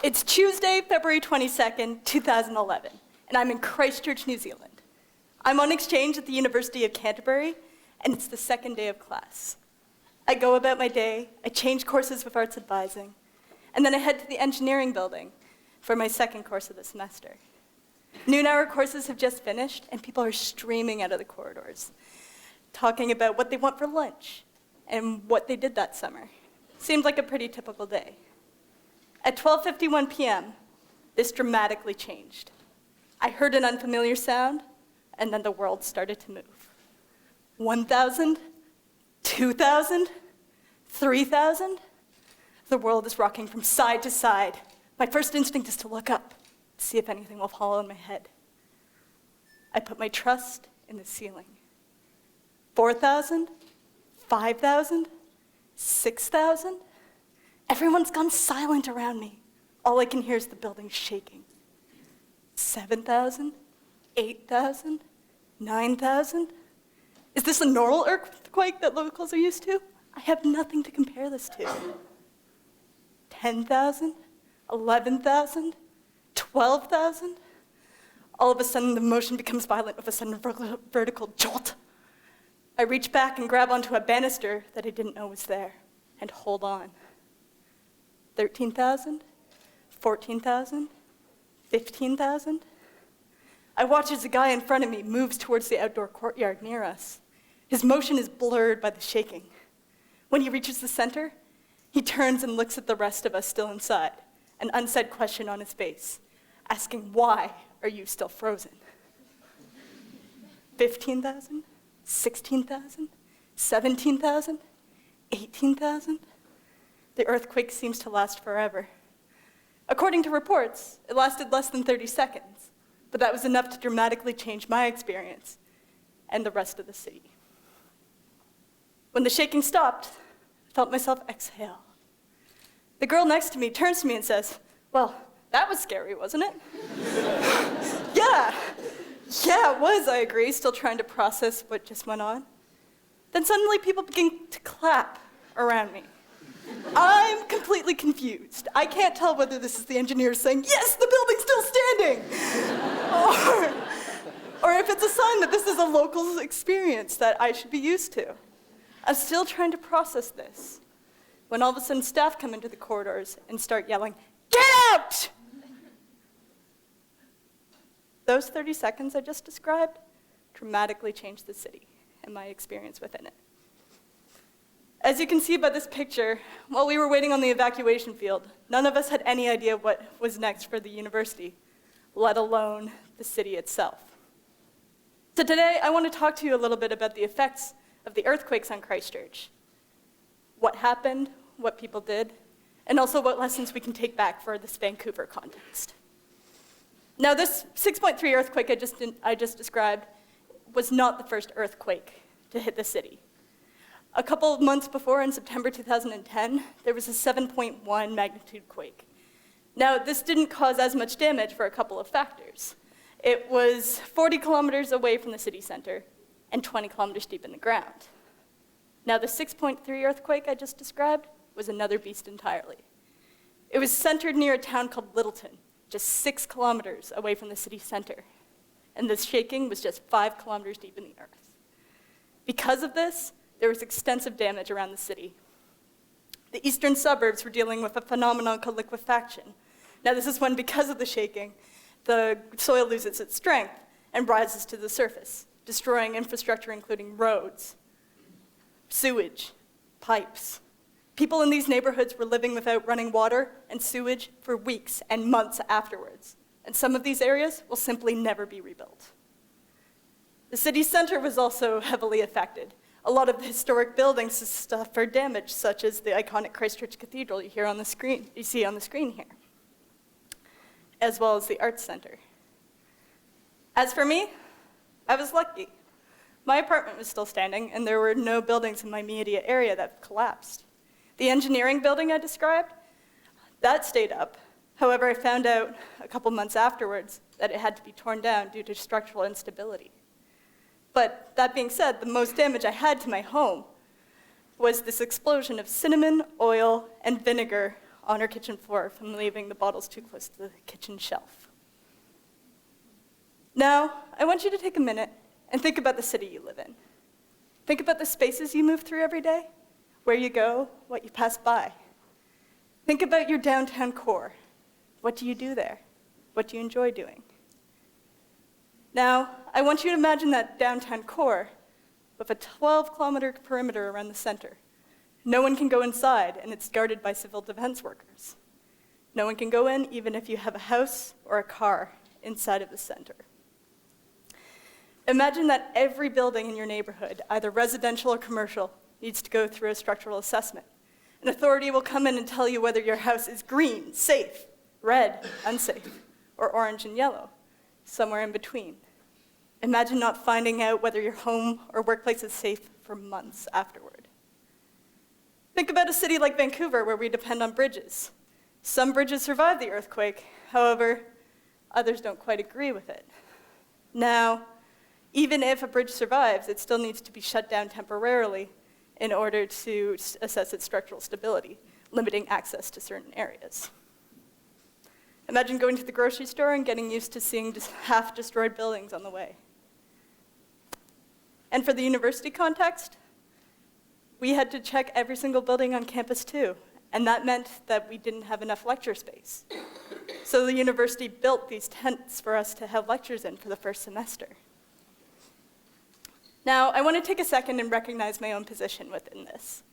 It's Tuesday, February 22nd, 2011, and I'm in Christchurch, New Zealand. I'm on exchange at the University of Canterbury, and it's the second day of class. I go about my day, I change courses with arts advising, and then I head to the engineering building for my second course of the semester. Noon-hour courses have just finished, and people are streaming out of the corridors, talking about what they want for lunch and what they did that summer. Seemed like a pretty typical day. At 12:51 p.m., this dramatically changed. I heard an unfamiliar sound, and then the world started to move. 1,000, 2,000, 3,000. The world is rocking from side to side. My first instinct is to look up, to see if anything will fall on my head. I put my trust in the ceiling. 4,000, 5,000, 6,000. Everyone's gone silent around me. All I can hear is the building shaking. 7,000, 8,000, 9,000. Is this a normal earthquake that locals are used to? I have nothing to compare this to. 10,000, 11,000, 12,000. All of a sudden, the motion becomes violent with a sudden vertical jolt. I reach back and grab onto a banister that I didn't know was there and hold on. 13,000, 14,000, 15,000. I watch as the guy in front of me moves towards the outdoor courtyard near us. His motion is blurred by the shaking. When he reaches the center, he turns and looks at the rest of us still inside, an unsaid question on his face, asking, "Why are you still frozen?" 15,000, 16,000, 17,000, 18,000. The earthquake seems to last forever. According to reports, it lasted less than 30 seconds, but that was enough to dramatically change my experience and the rest of the city. When the shaking stopped, I felt myself exhale. The girl next to me turns to me and says, "Well, that was scary, wasn't it?" Yeah, it was, I agree, still trying to process what just went on. Then suddenly people begin to clap around me. I'm completely confused. I can't tell whether this is the engineers saying, "Yes, the building's still standing," or if it's a sign that this is a local experience that I should be used to. I'm still trying to process this, when all of a sudden staff come into the corridors and start yelling, "Get out!" Those 30 seconds I just described dramatically changed the city and my experience within it. As you can see by this picture, while we were waiting on the evacuation field, none of us had any idea what was next for the university, let alone the city itself. So today, I want to talk to you a little bit about the effects of the earthquakes on Christchurch, what happened, what people did, and also what lessons we can take back for this Vancouver context. Now, this 6.3 earthquake I just described was not the first earthquake to hit the city. A couple of months before, in September 2010, there was a 7.1 magnitude quake. Now, this didn't cause as much damage for a couple of factors. It was 40 kilometers away from the city center and 20 kilometers deep in the ground. Now, the 6.3 earthquake I just described was another beast entirely. It was centered near a town called Littleton, just 6 kilometers away from the city center. And the shaking was just 5 kilometers deep in the earth. Because of this, there was extensive damage around the city. The eastern suburbs were dealing with a phenomenon called liquefaction. Now, this is when, because of the shaking, the soil loses its strength and rises to the surface, destroying infrastructure including roads, sewage, pipes. People in these neighborhoods were living without running water and sewage for weeks and months afterwards, and some of these areas will simply never be rebuilt. The city center was also heavily affected. A lot of the historic buildings suffered damage, such as the iconic Christchurch Cathedral you see on the screen here, as well as the Arts Center. As for me, I was lucky. My apartment was still standing, and there were no buildings in my immediate area that collapsed. The engineering building I described, that stayed up. However, I found out a couple months afterwards that it had to be torn down due to structural instability. But that being said, the most damage I had to my home was this explosion of cinnamon, oil, and vinegar on our kitchen floor from leaving the bottles too close to the kitchen shelf. Now, I want you to take a minute and think about the city you live in. Think about the spaces you move through every day, where you go, what you pass by. Think about your downtown core. What do you do there? What do you enjoy doing? Now, I want you to imagine that downtown core with a 12-kilometer perimeter around the center. No one can go inside, and it's guarded by civil defense workers. No one can go in, even if you have a house or a car inside of the center. Imagine that every building in your neighborhood, either residential or commercial, needs to go through a structural assessment. An authority will come in and tell you whether your house is green, safe, red, unsafe, or orange and yellow, somewhere in between. Imagine not finding out whether your home or workplace is safe for months afterward. Think about a city like Vancouver, where we depend on bridges. Some bridges survive the earthquake, however, others don't quite agree with it. Now, even if a bridge survives, it still needs to be shut down temporarily in order to assess its structural stability, limiting access to certain areas. Imagine going to the grocery store and getting used to seeing just half-destroyed buildings on the way. And for the university context, we had to check every single building on campus too, and that meant that we didn't have enough lecture space. So the university built these tents for us to have lectures in for the first semester. Now, I want to take a second and recognize my own position within this.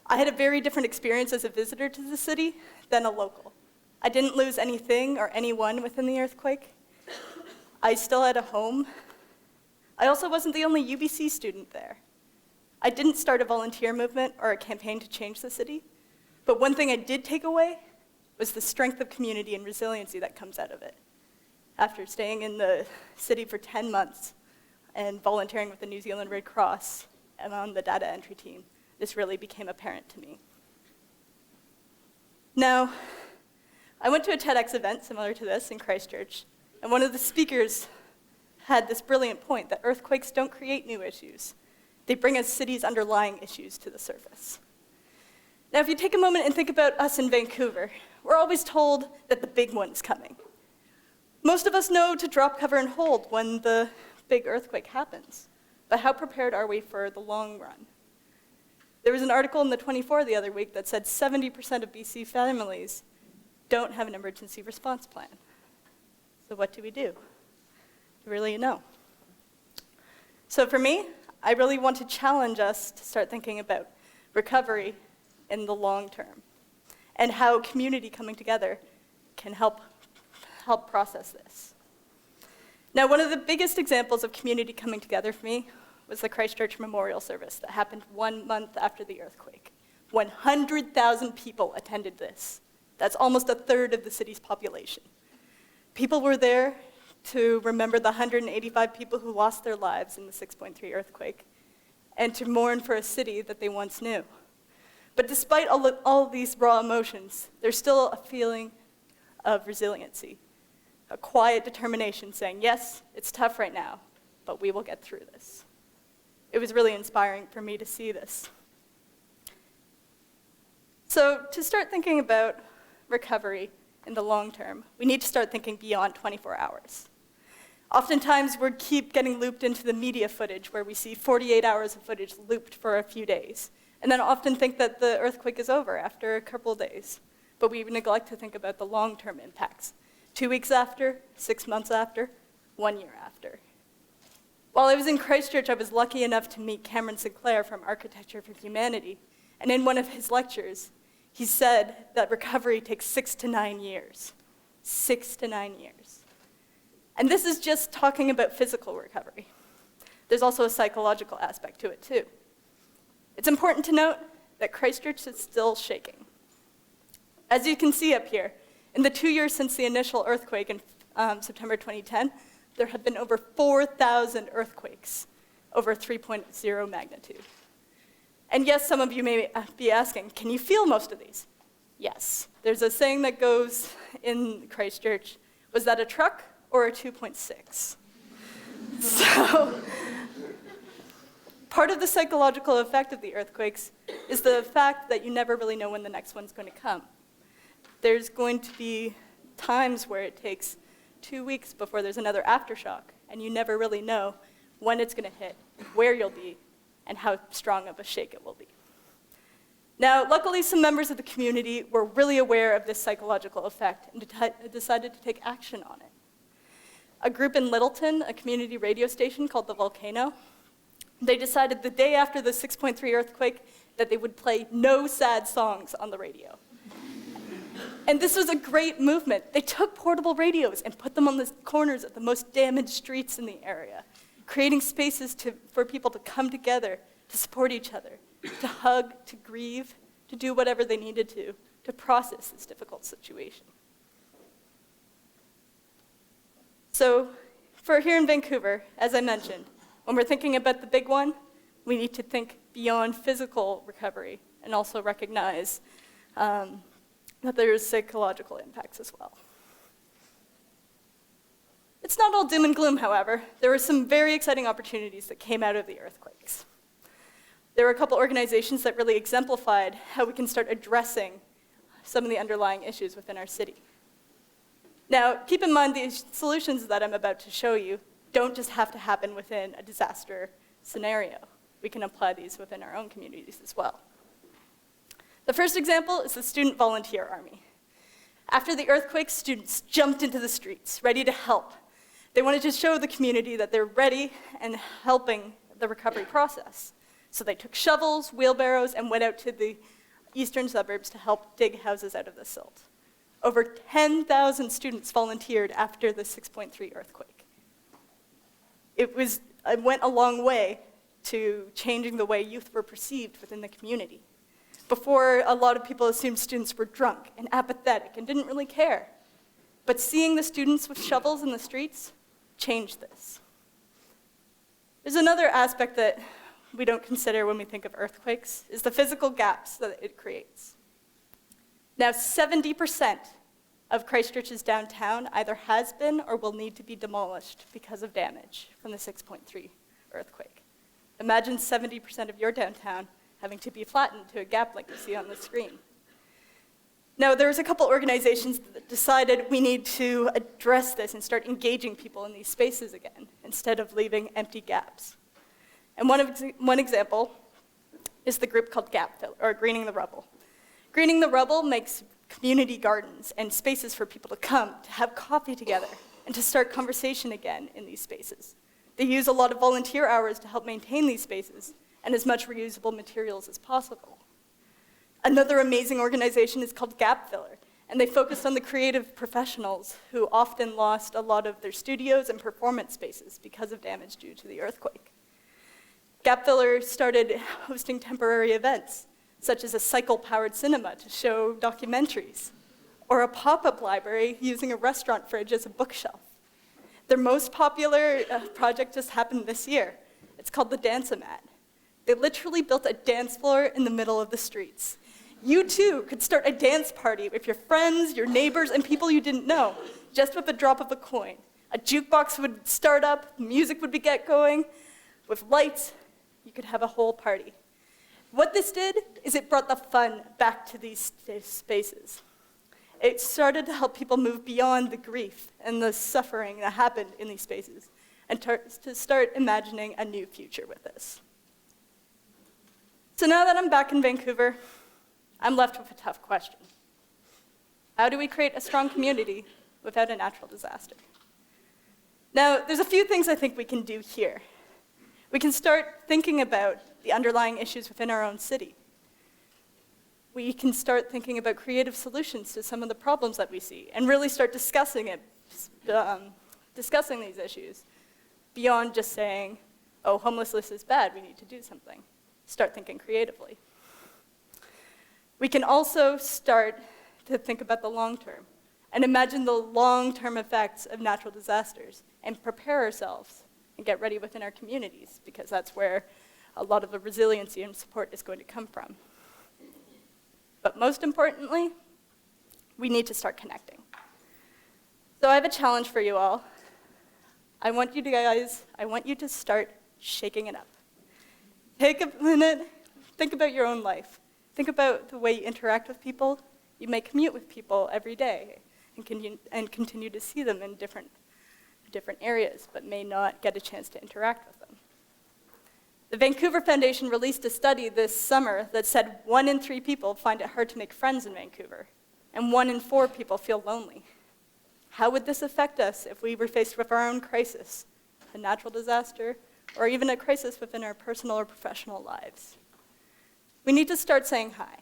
I had a very different experience as a visitor to the city than a local. I didn't lose anything or anyone within the earthquake. I still had a home. I also wasn't the only UBC student there. I didn't start a volunteer movement or a campaign to change the city, but one thing I did take away was the strength of community and resiliency that comes out of it. After staying in the city for 10 months and volunteering with the New Zealand Red Cross and on the data entry team, this really became apparent to me. Now, I went to a TEDx event similar to this in Christchurch, and one of the speakers had this brilliant point that earthquakes don't create new issues. They bring a city's underlying issues to the surface. Now, if you take a moment and think about us in Vancouver, we're always told that the big one's coming. Most of us know to drop, cover, and hold when the big earthquake happens, but how prepared are we for the long run? There was an article in the 24 the other week that said 70% of BC families don't have an emergency response plan. So what do we do? Really know. So for me, I really want to challenge us to start thinking about recovery in the long term and how community coming together can help process this. Now, one of the biggest examples of community coming together for me was the Christchurch memorial service that happened 1 month after the earthquake. 100,000 people attended this. That's almost a third of the city's population. People were there to remember the 185 people who lost their lives in the 6.3 earthquake, and to mourn for a city that they once knew. But despite all of these raw emotions, there's still a feeling of resiliency, a quiet determination saying, yes, it's tough right now, but we will get through this. It was really inspiring for me to see this. So to start thinking about recovery in the long term, we need to start thinking beyond 24 hours. Oftentimes, we keep getting looped into the media footage where we see 48 hours of footage looped for a few days, and then often think that the earthquake is over after a couple of days. But we neglect to think about the long-term impacts. 2 weeks after, 6 months after, 1 year after. While I was in Christchurch, I was lucky enough to meet Cameron Sinclair from Architecture for Humanity, and in one of his lectures, he said that recovery takes 6 to 9 years. 6 to 9 years. And this is just talking about physical recovery. There's also a psychological aspect to it, too. It's important to note that Christchurch is still shaking. As you can see up here, in the 2 years since the initial earthquake in September 2010, there have been over 4,000 earthquakes over 3.0 magnitude. And yes, some of you may be asking, can you feel most of these? Yes. There's a saying that goes in Christchurch, was that a truck or a 2.6? So, part of the psychological effect of the earthquakes is the fact that you never really know when the next one's going to come. there's going to be times where it takes 2 weeks before there's another aftershock, and you never really know when it's going to hit, where you'll be, and how strong of a shake it will be. Now, luckily, some members of the community were really aware of this psychological effect and decided to take action on it. A group in Littleton, a community radio station called The Volcano, they decided the day after the 6.3 earthquake that they would play no sad songs on the radio. And this was a great movement. They took portable radios and put them on the corners of the most damaged streets in the area, creating spaces for people to come together, to support each other, to hug, to grieve, to do whatever they needed to process this difficult situation. So for here in Vancouver, as I mentioned, when we're thinking about the big one, we need to think beyond physical recovery and also recognize that there's psychological impacts as well. It's not all doom and gloom, however. There were some very exciting opportunities that came out of the earthquakes. There were a couple organizations that really exemplified how we can start addressing some of the underlying issues within our city. Now, keep in mind these solutions that I'm about to show you don't just have to happen within a disaster scenario. We can apply these within our own communities as well. The first example is the Student Volunteer Army. After the earthquake, students jumped into the streets, ready to help. They wanted to show the community that they're ready and helping the recovery process. So they took shovels, wheelbarrows, and went out to the eastern suburbs to help dig houses out of the silt. Over 10,000 students volunteered after the 6.3 earthquake. It went a long way to changing the way youth were perceived within the community. Before, a lot of people assumed students were drunk and apathetic and didn't really care. But seeing the students with shovels in the streets changed this. There's another aspect that we don't consider when we think of earthquakes, is the physical gaps that it creates. Now, 70% of Christchurch's downtown either has been or will need to be demolished because of damage from the 6.3 earthquake. Imagine 70% of your downtown having to be flattened to a gap like you see on the screen. Now, there's a couple organizations that decided we need to address this and start engaging people in these spaces again, instead of leaving empty gaps. And one example is the group called Gap Filler, or Greening the Rubble. Greening the Rubble makes community gardens and spaces for people to come, to have coffee together, and to start conversation again in these spaces. They use a lot of volunteer hours to help maintain these spaces, and as much reusable materials as possible. Another amazing organization is called Gap Filler, and they focused on the creative professionals who often lost a lot of their studios and performance spaces because of damage due to the earthquake. Gap Filler started hosting temporary events, such as a cycle-powered cinema to show documentaries, or a pop-up library using a restaurant fridge as a bookshelf. Their most popular project just happened this year. It's called the Dance-A-Mat. They literally built a dance floor in the middle of the streets. You too could start a dance party with your friends, your neighbors, and people you didn't know, just with a drop of a coin. A jukebox would start up, music would get going. With lights, you could have a whole party. What this did is it brought the fun back to these spaces. It started to help people move beyond the grief and the suffering that happened in these spaces, and to start imagining a new future with this. So now that I'm back in Vancouver, I'm left with a tough question. How do we create a strong community without a natural disaster? Now, there's a few things I think we can do here. We can start thinking about the underlying issues within our own city. We can start thinking about creative solutions to some of the problems that we see, and really start discussing these issues beyond just saying, oh, homelessness is bad, we need to do something. Start thinking creatively. We can also start to think about the long term and imagine the long-term effects of natural disasters and prepare ourselves and get ready within our communities, because that's where a lot of the resiliency and support is going to come from. But most importantly, we need to start connecting. So I have a challenge for you all. I want you to start shaking it up. Take a minute, think about your own life. Think about the way you interact with people, You may commute with people every day and continue to see them in different areas, but may not get a chance to interact with them. The Vancouver Foundation released a study this summer that said 1 in 3 people find it hard to make friends in Vancouver, and 1 in 4 people feel lonely. How would this affect us if we were faced with our own crisis, a natural disaster, or even a crisis within our personal or professional lives? We need to start saying hi.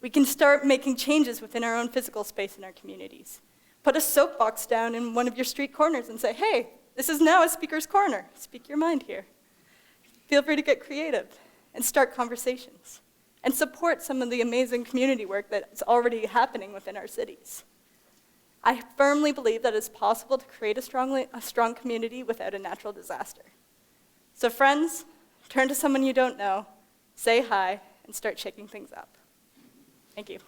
We can start making changes within our own physical space in our communities. Put a soapbox down in one of your street corners and say, hey, this is now a speaker's corner. Speak your mind here. Feel free to get creative and start conversations and support some of the amazing community work that's already happening within our cities. I firmly believe that it's possible to create a strong community without a natural disaster. So friends, turn to someone you don't know, say hi, and start shaking things up. Thank you.